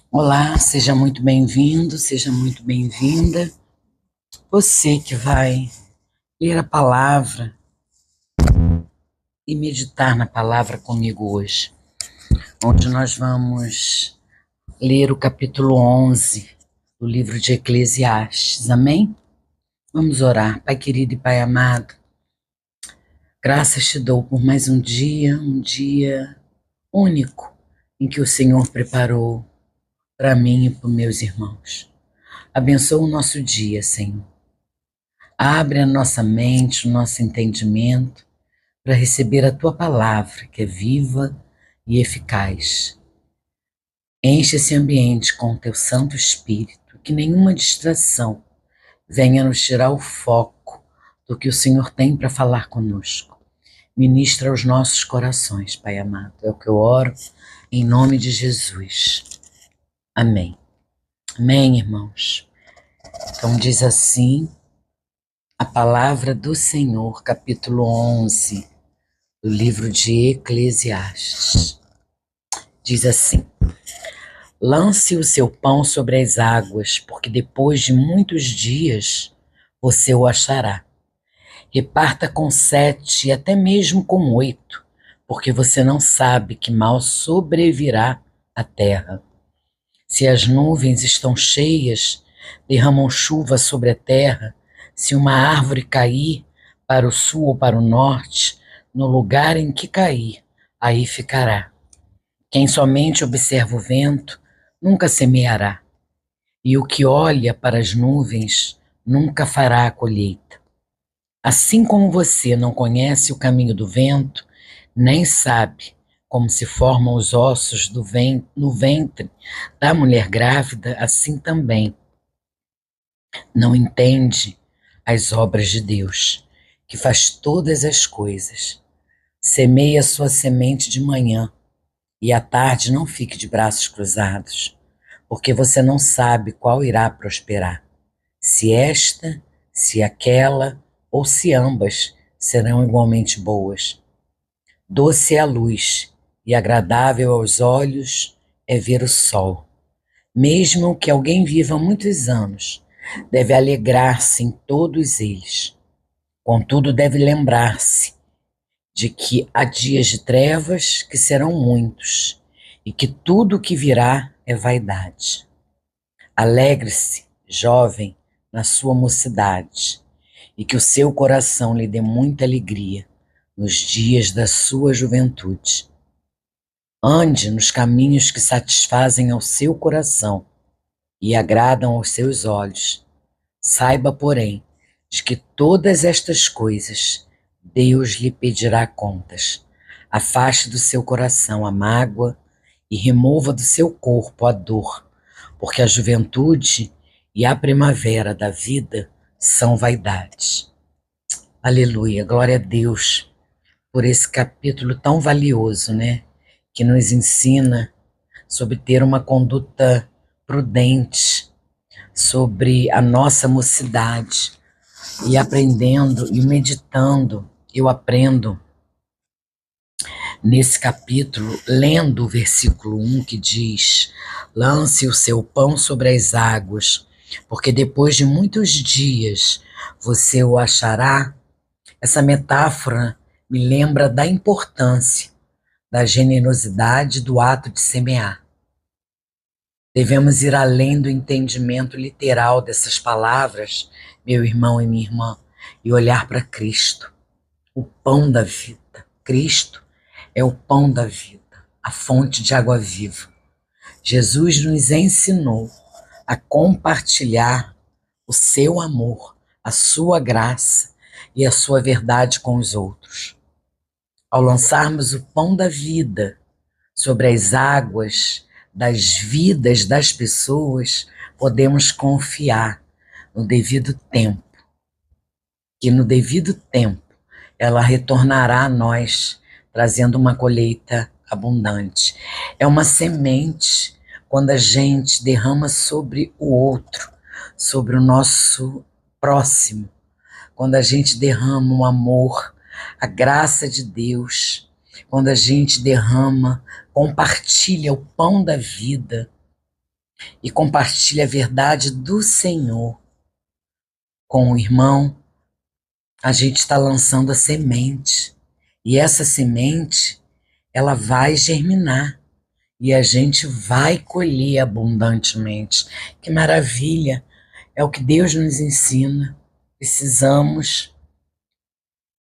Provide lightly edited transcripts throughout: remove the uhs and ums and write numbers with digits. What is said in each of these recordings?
Olá, seja muito bem-vindo, seja muito bem-vinda. Você que vai ler a palavra e meditar na palavra comigo hoje, onde nós vamos ler o capítulo 11 do livro de Eclesiastes. Amém? Vamos orar. Pai querido e Pai amado, graças te dou por mais um dia único em que o Senhor preparou para mim e para meus irmãos. Abençoa o nosso dia, Senhor. Abre a nossa mente, o nosso entendimento para receber a tua palavra, que é viva e eficaz. Enche esse ambiente com o teu Santo Espírito, que nenhuma distração venha nos tirar o foco do que o Senhor tem para falar conosco. Ministra aos nossos corações, Pai amado. É o que eu oro em nome de Jesus. Amém. Amém, irmãos. Então diz assim a palavra do Senhor, capítulo 11 do livro de Eclesiastes. Diz assim: lance o seu pão sobre as águas, porque depois de muitos dias você o achará. Reparta com 7 e até mesmo com 8, porque você não sabe que mal sobrevirá à terra. Se as nuvens estão cheias, derramam chuva sobre a terra. Se uma árvore cair para o sul ou para o norte, no lugar em que cair, aí ficará. Quem somente observa o vento nunca semeará, e o que olha para as nuvens nunca fará a colheita. Assim como você não conhece o caminho do vento, nem sabe como se formam os ossos no ventre da mulher grávida, assim também não entende as obras de Deus, que faz todas as coisas. Semeia sua semente de manhã, e à tarde não fique de braços cruzados, porque você não sabe qual irá prosperar, se esta, se aquela, ou se ambas serão igualmente boas. Doce é a luz, e agradável aos olhos é ver o sol. Mesmo que alguém viva muitos anos, deve alegrar-se em todos eles. Contudo, deve lembrar-se de que há dias de trevas que serão muitos, e que tudo o que virá é vaidade. Alegre-se, jovem, na sua mocidade, e que o seu coração lhe dê muita alegria nos dias da sua juventude. Ande nos caminhos que satisfazem ao seu coração e agradam aos seus olhos. Saiba, porém, de que todas estas coisas Deus lhe pedirá contas. Afaste do seu coração a mágoa e remova do seu corpo a dor, porque a juventude e a primavera da vida são vaidades. Aleluia, glória a Deus por esse capítulo tão valioso, né? Que nos ensina sobre ter uma conduta prudente, sobre a nossa mocidade, e aprendendo e meditando, eu aprendo nesse capítulo, lendo o versículo 1 que diz: lance o seu pão sobre as águas, porque depois de muitos dias você o achará. Essa metáfora me lembra da importância da generosidade do ato de semear. Devemos ir além do entendimento literal dessas palavras, meu irmão e minha irmã, e olhar para Cristo, o pão da vida. Cristo é o pão da vida, a fonte de água viva. Jesus nos ensinou a compartilhar o seu amor, a sua graça e a sua verdade com os outros. Ao lançarmos o pão da vida sobre as águas das vidas das pessoas, podemos confiar no devido tempo, que no devido tempo ela retornará a nós, trazendo uma colheita abundante. É uma semente quando a gente derrama sobre o outro, sobre o nosso próximo, quando a gente derrama o amor, a graça de Deus, quando a gente derrama, compartilha o pão da vida, e compartilhe a verdade do Senhor com o irmão, a gente está lançando a semente. E essa semente, ela vai germinar. E a gente vai colher abundantemente. Que maravilha! É o que Deus nos ensina. Precisamos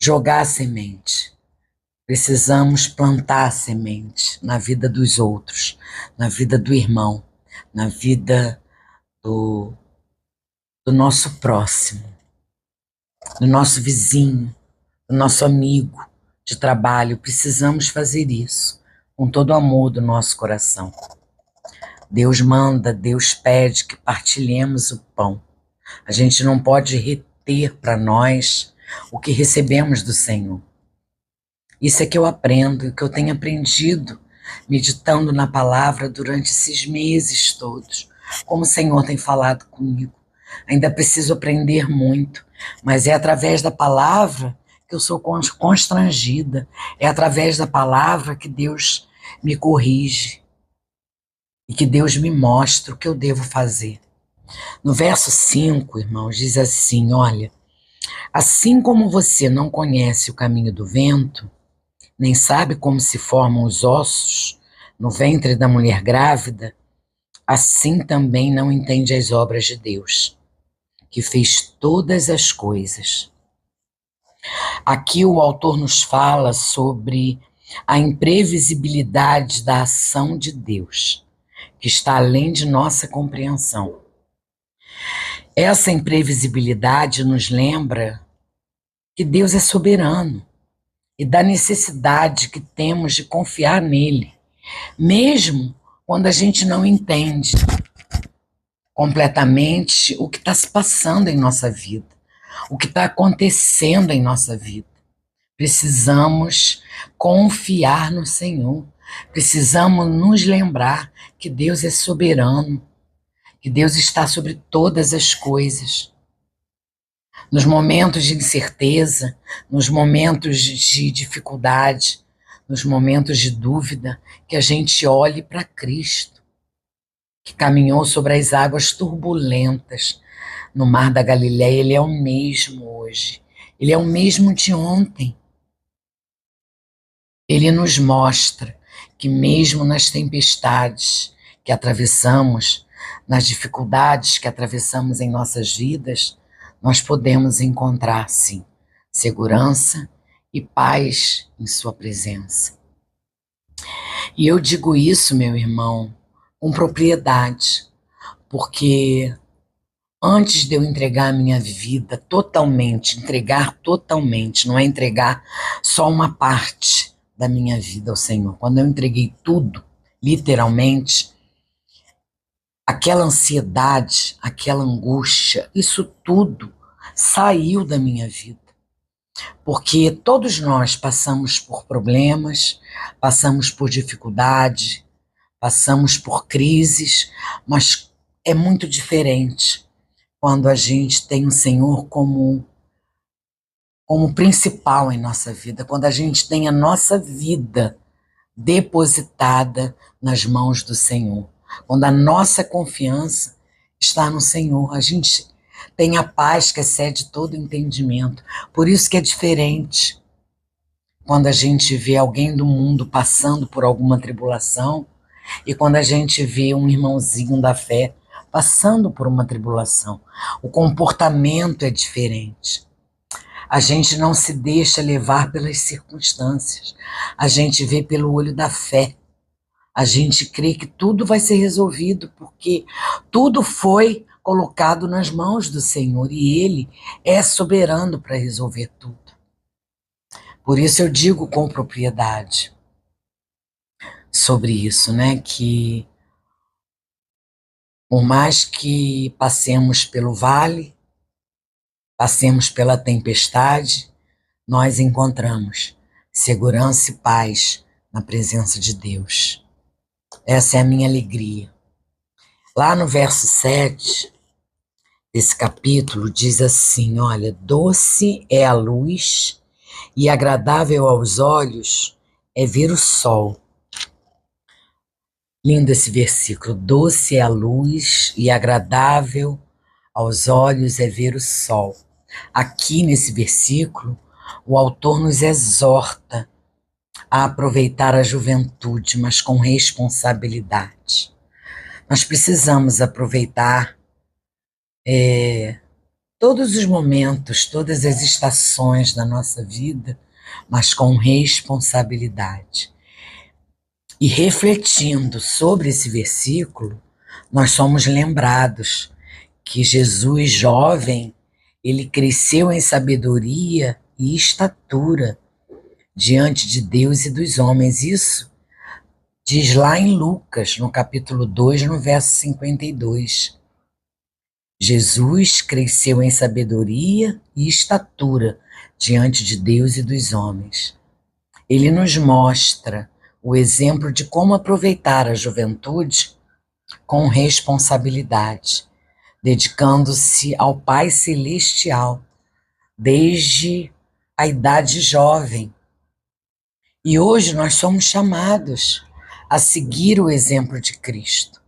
jogar a semente. Precisamos plantar a semente na vida dos outros, na vida do irmão, na vida do, do nosso próximo, do nosso vizinho, do nosso amigo de trabalho. Precisamos fazer isso com todo o amor do nosso coração. Deus manda, Deus pede que partilhemos o pão. A gente não pode reter para nós o que recebemos do Senhor. Isso é que eu aprendo, que eu tenho aprendido meditando na palavra durante esses meses todos. Como o Senhor tem falado comigo. Ainda preciso aprender muito, mas é através da palavra que eu sou constrangida. É através da palavra que Deus me corrige e que Deus me mostra o que eu devo fazer. No verso 5, irmãos, diz assim, olha, assim como você não conhece o caminho do vento, nem sabe como se formam os ossos no ventre da mulher grávida, assim também não entende as obras de Deus, que fez todas as coisas. Aqui o autor nos fala sobre a imprevisibilidade da ação de Deus, que está além de nossa compreensão. Essa imprevisibilidade nos lembra que Deus é soberano e da necessidade que temos de confiar nele, mesmo quando a gente não entende completamente o que está se passando em nossa vida, o que está acontecendo em nossa vida. Precisamos confiar no Senhor, precisamos nos lembrar que Deus é soberano, que Deus está sobre todas as coisas. Nos momentos de incerteza, nos momentos de dificuldade, nos momentos de dúvida, que a gente olhe para Cristo, que caminhou sobre as águas turbulentas no mar da Galileia. Ele é o mesmo hoje, ele é o mesmo de ontem. Ele nos mostra que mesmo nas tempestades que atravessamos, nas dificuldades que atravessamos em nossas vidas, nós podemos encontrar, sim, segurança e paz em sua presença. E eu digo isso, meu irmão, com propriedade, porque antes de eu entregar a minha vida totalmente, entregar totalmente, não é entregar só uma parte da minha vida ao Senhor. Quando eu entreguei tudo, literalmente, aquela ansiedade, aquela angústia, isso tudo saiu da minha vida. Porque todos nós passamos por problemas, passamos por dificuldade, passamos por crises, mas é muito diferente quando a gente tem o Senhor como principal em nossa vida, quando a gente tem a nossa vida depositada nas mãos do Senhor, quando a nossa confiança está no Senhor, a gente tem a paz que excede todo entendimento. Por isso que é diferente quando a gente vê alguém do mundo passando por alguma tribulação e quando a gente vê um irmãozinho da fé passando por uma tribulação. O comportamento é diferente. A gente não se deixa levar pelas circunstâncias. A gente vê pelo olho da fé. A gente crê que tudo vai ser resolvido, porque tudo foi colocado nas mãos do Senhor e Ele é soberano para resolver tudo. Por isso eu digo com propriedade sobre isso, né? Que por mais que passemos pelo vale, passemos pela tempestade, nós encontramos segurança e paz na presença de Deus. Essa é a minha alegria. Lá no verso 7 desse capítulo diz assim, olha, doce é a luz e agradável aos olhos é ver o sol Lindo esse versículo. Doce é a luz e agradável aos olhos é ver o sol. Aqui nesse versículo, o autor nos exorta a aproveitar a juventude, mas com responsabilidade. Nós precisamos aproveitar todos os momentos, todas as estações da nossa vida, mas com responsabilidade. E refletindo sobre esse versículo, nós somos lembrados que Jesus, jovem, ele cresceu em sabedoria e estatura diante de Deus e dos homens. Isso diz lá em Lucas, no capítulo 2, no verso 52. Jesus cresceu em sabedoria e estatura diante de Deus e dos homens. Ele nos mostra o exemplo de como aproveitar a juventude com responsabilidade, dedicando-se ao Pai Celestial desde a idade jovem. E hoje nós somos chamados a seguir o exemplo de Cristo,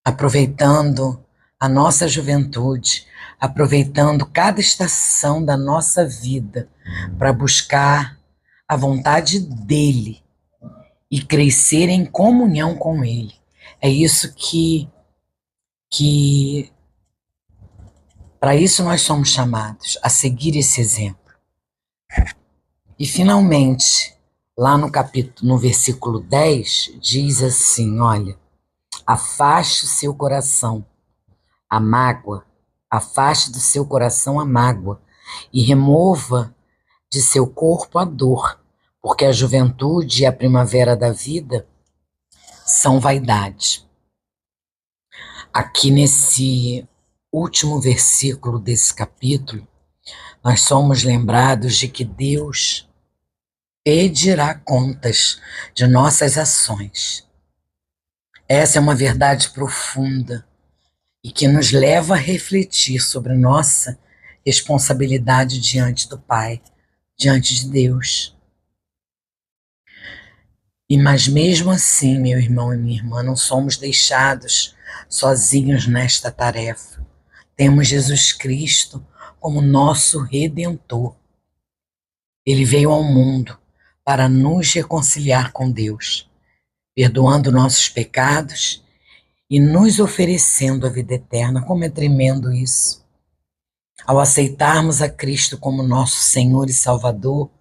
aproveitando a nossa juventude, aproveitando cada estação da nossa vida para buscar a vontade dele e crescer em comunhão com ele. É isso que para isso nós somos chamados, a seguir esse exemplo. E finalmente, lá no versículo 10, diz assim, olha, afaste o seu coração a mágoa, afaste do seu coração a mágoa e remova de seu corpo a dor, porque a juventude e a primavera da vida são vaidade. Aqui nesse último versículo desse capítulo, nós somos lembrados de que Deus pedirá contas de nossas ações. Essa é uma verdade profunda e que nos leva a refletir sobre nossa responsabilidade diante do Pai, diante de Deus. Mas mesmo assim, meu irmão e minha irmã, não somos deixados sozinhos nesta tarefa. Temos Jesus Cristo como nosso Redentor. Ele veio ao mundo para nos reconciliar com Deus, perdoando nossos pecados e nos oferecendo a vida eterna. Como é tremendo isso! Ao aceitarmos a Cristo como nosso Senhor e Salvador,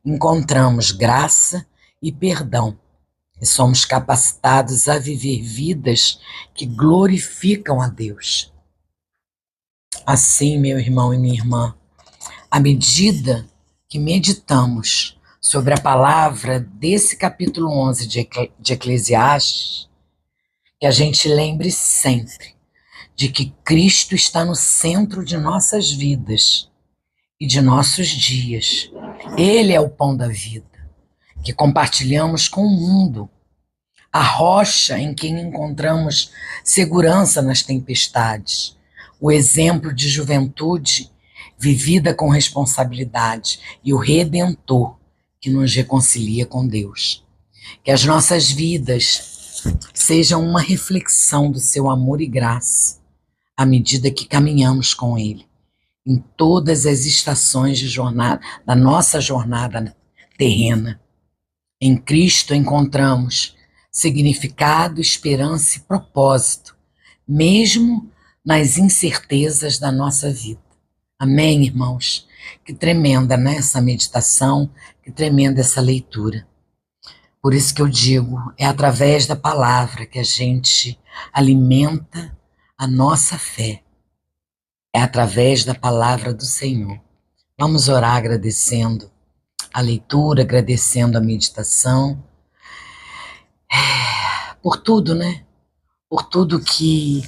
encontramos graça e perdão e somos capacitados a viver vidas que glorificam a Deus. Assim, meu irmão e minha irmã, à medida que meditamos sobre a palavra desse capítulo 11 de Eclesiastes, que a gente lembre sempre de que Cristo está no centro de nossas vidas e de nossos dias. Ele é o pão da vida, que compartilhamos com o mundo, a rocha em quem encontramos segurança nas tempestades, o exemplo de juventude vivida com responsabilidade e o Redentor que nos reconcilia com Deus. Que as nossas vidas sejam uma reflexão do seu amor e graça, à medida que caminhamos com Ele, em todas as estações de jornada, da nossa jornada terrena. Em Cristo encontramos significado, esperança e propósito, mesmo nas incertezas da nossa vida. Amém, irmãos? Que tremenda, né, essa meditação, que tremenda essa leitura. Por isso que eu digo, é através da palavra que a gente alimenta a nossa fé. É através da palavra do Senhor. Vamos orar agradecendo a leitura, agradecendo a meditação, por tudo, né? Por tudo que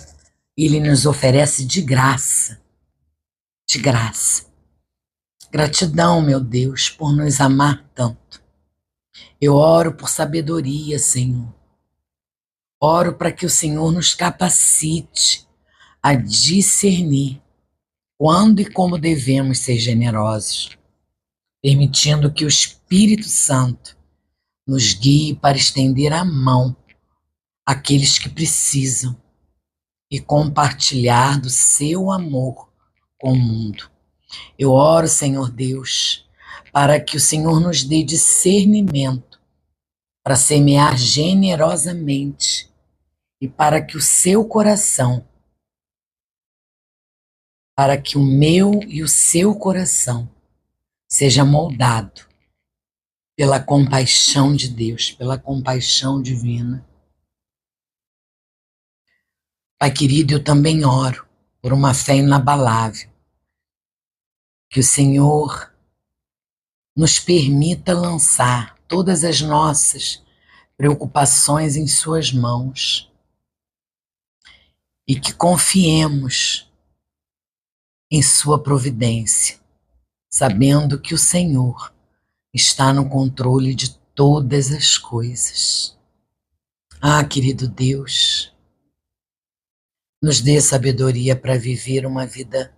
Ele nos oferece de graça, de graça. Gratidão, meu Deus, por nos amar tanto. Eu oro por sabedoria, Senhor. Oro para que o Senhor nos capacite a discernir quando e como devemos ser generosos, permitindo que o Espírito Santo nos guie para estender a mão aqueles que precisam e compartilhar do seu amor com o mundo. Eu oro, Senhor Deus, para que o Senhor nos dê discernimento para semear generosamente e para que o seu coração, para que o meu e o seu coração seja moldado pela compaixão de Deus, pela compaixão divina. Pai querido, eu também oro por uma fé inabalável, que o Senhor nos permita lançar todas as nossas preocupações em suas mãos e que confiemos em sua providência, sabendo que o Senhor está no controle de todas as coisas. Ah, querido Deus, nos dê sabedoria para viver uma vida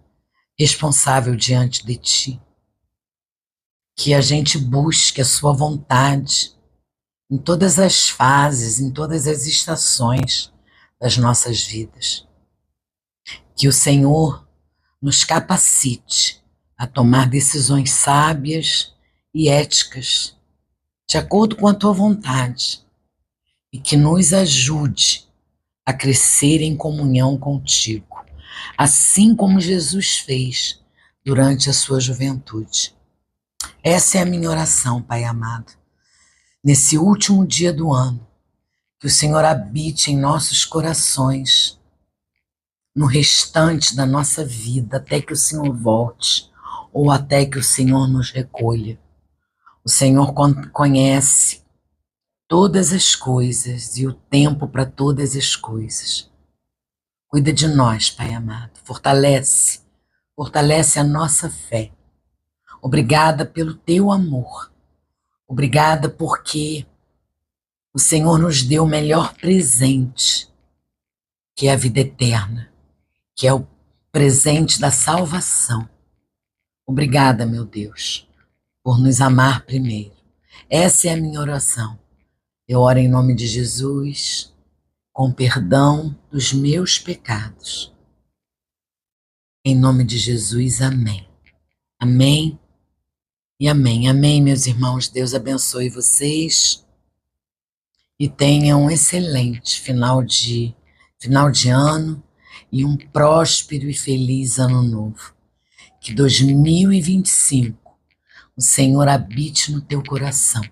responsável diante de Ti. Que a gente busque a Sua vontade em todas as fases, em todas as estações das nossas vidas. Que o Senhor nos capacite a tomar decisões sábias e éticas, de acordo com a Tua vontade, e que nos ajude a crescer em comunhão contigo, assim como Jesus fez durante a sua juventude. Essa é a minha oração, Pai amado. Nesse último dia do ano, que o Senhor habite em nossos corações, no restante da nossa vida, até que o Senhor volte, ou até que o Senhor nos recolha. O Senhor conhece todas as coisas e o tempo para todas as coisas. Cuida de nós, Pai amado. Fortalece a nossa fé. Obrigada pelo teu amor. Obrigada porque o Senhor nos deu o melhor presente, que é a vida eterna, que é o presente da salvação. Obrigada, meu Deus, por nos amar primeiro. Essa é a minha oração. Eu oro em nome de Jesus, com perdão dos meus pecados. Em nome de Jesus, amém. Amém e amém. Amém, meus irmãos. Deus abençoe vocês e tenham um excelente final de ano e um próspero e feliz ano novo. Que 2025 o Senhor habite no teu coração.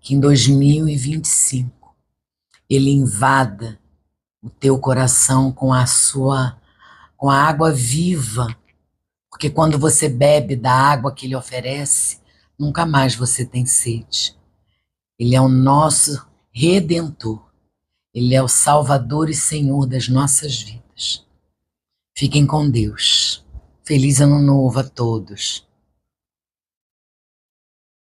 Que em 2025 Ele invada o teu coração com a água viva, porque quando você bebe da água que Ele oferece, nunca mais você tem sede. Ele é o nosso Redentor. Ele é o Salvador e Senhor das nossas vidas. Fiquem com Deus. Feliz Ano Novo a todos.